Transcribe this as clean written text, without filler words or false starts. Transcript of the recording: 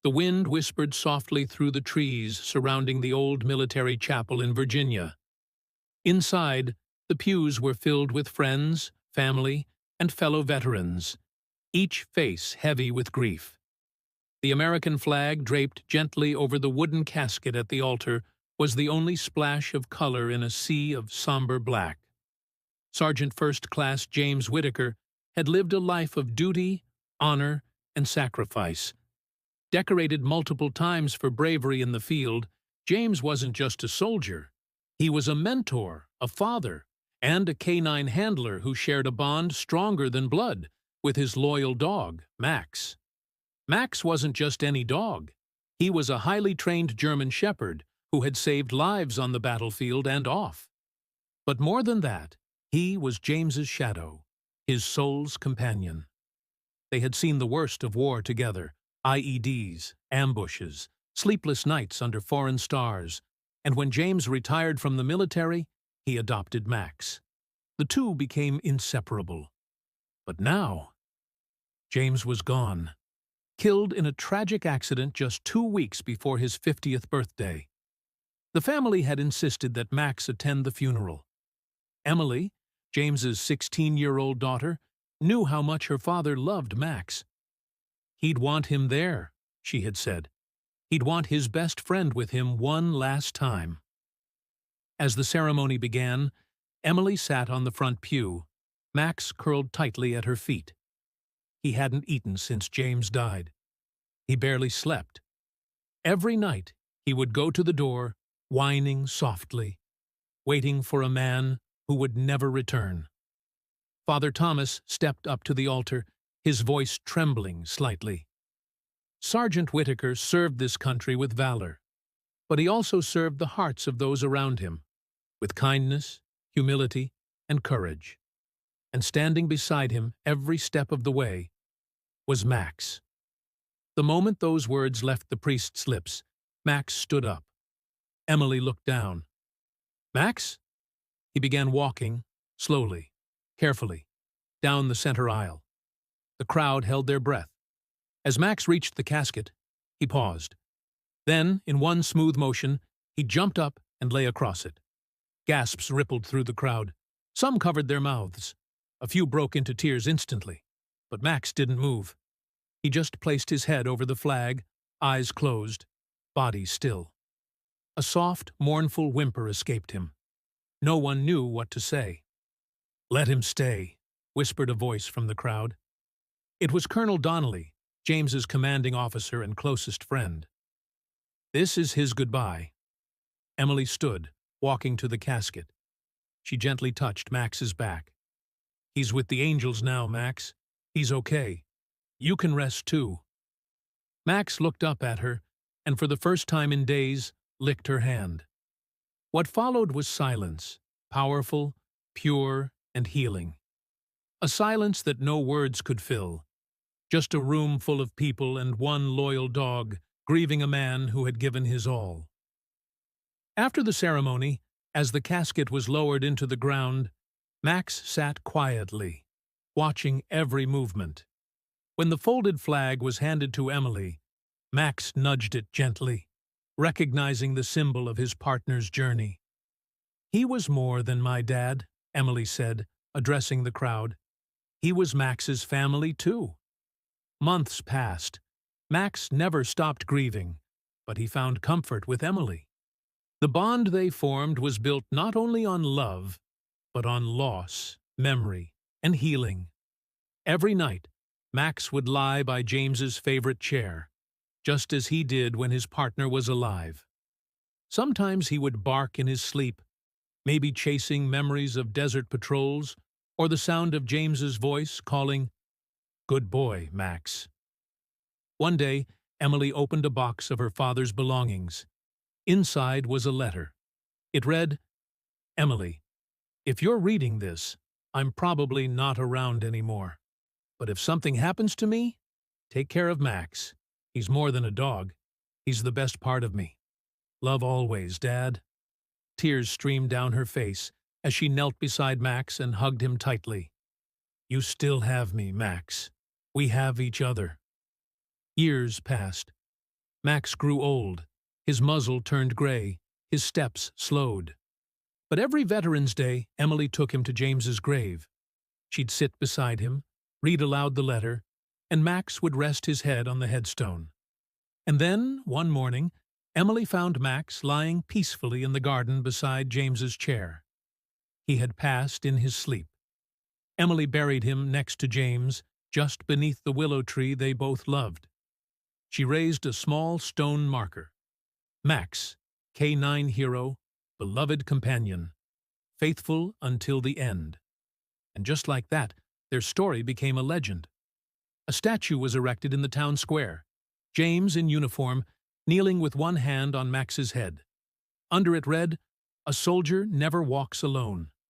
The wind whispered softly through the trees surrounding the old military chapel in Virginia. Inside, the pews were filled with friends, family, and fellow veterans, each face heavy with grief. The American flag draped gently over the wooden casket at the altar was the only splash of color in a sea of somber black. Sergeant First Class James Whitaker had lived a life of duty, honor, and sacrifice. Decorated multiple times for bravery in the field, James wasn't just a soldier. He was a mentor, a father, and a canine handler who shared a bond stronger than blood with his loyal dog, Max. Max wasn't just any dog. He was a highly trained German shepherd who had saved lives on the battlefield and off. But more than that, he was James's shadow, his soul's companion. They had seen the worst of war together: IEDs, ambushes, sleepless nights under foreign stars, and when James retired from the military, he adopted Max. The two became inseparable. But now, James was gone, killed in a tragic accident just 2 weeks before his 50th birthday. The family had insisted that Max attend the funeral. Emily, James's 16-year-old daughter, knew how much her father loved Max. He'd want him there, she had said. He'd want his best friend with him one last time. As the ceremony began, Emily sat on the front pew, Max curled tightly at her feet. He hadn't eaten since James died. He barely slept. Every night, he would go to the door, whining softly, waiting for a man who would never return. Father Thomas stepped up to the altar, his voice trembling slightly. Sergeant Whitaker served this country with valor, but he also served the hearts of those around him, with kindness, humility, and courage. And standing beside him every step of the way was Max. The moment those words left the priest's lips, Max stood up. Emily looked down. "Max?" He began walking, slowly, carefully, down the center aisle. The crowd held their breath. As Max reached the casket, he paused. Then, in one smooth motion, he jumped up and lay across it. Gasps rippled through the crowd. Some covered their mouths. A few broke into tears instantly. But Max didn't move. He just placed his head over the flag, eyes closed, body still. A soft, mournful whimper escaped him. No one knew what to say. "Let him stay," whispered a voice from the crowd. It was Colonel Donnelly, James's commanding officer and closest friend. "This is his goodbye." Emily stood, walking to the casket. She gently touched Max's back. "He's with the angels now, Max. He's okay. You can rest too." Max looked up at her, and for the first time in days, licked her hand. What followed was silence, powerful, pure, and healing. A silence that no words could fill. Just a room full of people and one loyal dog, grieving a man who had given his all. After the ceremony, as the casket was lowered into the ground, Max sat quietly, watching every movement. When the folded flag was handed to Emily, Max nudged it gently, recognizing the symbol of his partner's journey. "He was more than my dad," Emily said, addressing the crowd. "He was Max's family, too." Months passed. Max never stopped grieving, but he found comfort with Emily. The bond they formed was built not only on love, but on loss, memory, and healing. Every night, Max would lie by James's favorite chair, just as he did when his partner was alive. Sometimes he would bark in his sleep, maybe chasing memories of desert patrols or the sound of James's voice calling, "Good boy, Max." One day, Emily opened a box of her father's belongings. Inside was a letter. It read, "Emily, if you're reading this, I'm probably not around anymore. But if something happens to me, take care of Max. He's more than a dog. He's the best part of me. Love always, Dad." Tears streamed down her face as she knelt beside Max and hugged him tightly. "You still have me, Max. We have each other." Years passed. Max grew old. His muzzle turned gray. His steps slowed. But every Veterans Day, Emily took him to James's grave. She'd sit beside him, read aloud the letter, and Max would rest his head on the headstone. And then, one morning, Emily found Max lying peacefully in the garden beside James's chair. He had passed in his sleep. Emily buried him next to James, just beneath the willow tree they both loved. She raised a small stone marker. Max, K9 hero, beloved companion, faithful until the end. And just like that, their story became a legend. A statue was erected in the town square, James in uniform, kneeling with one hand on Max's head. Under it read, "A soldier never walks alone."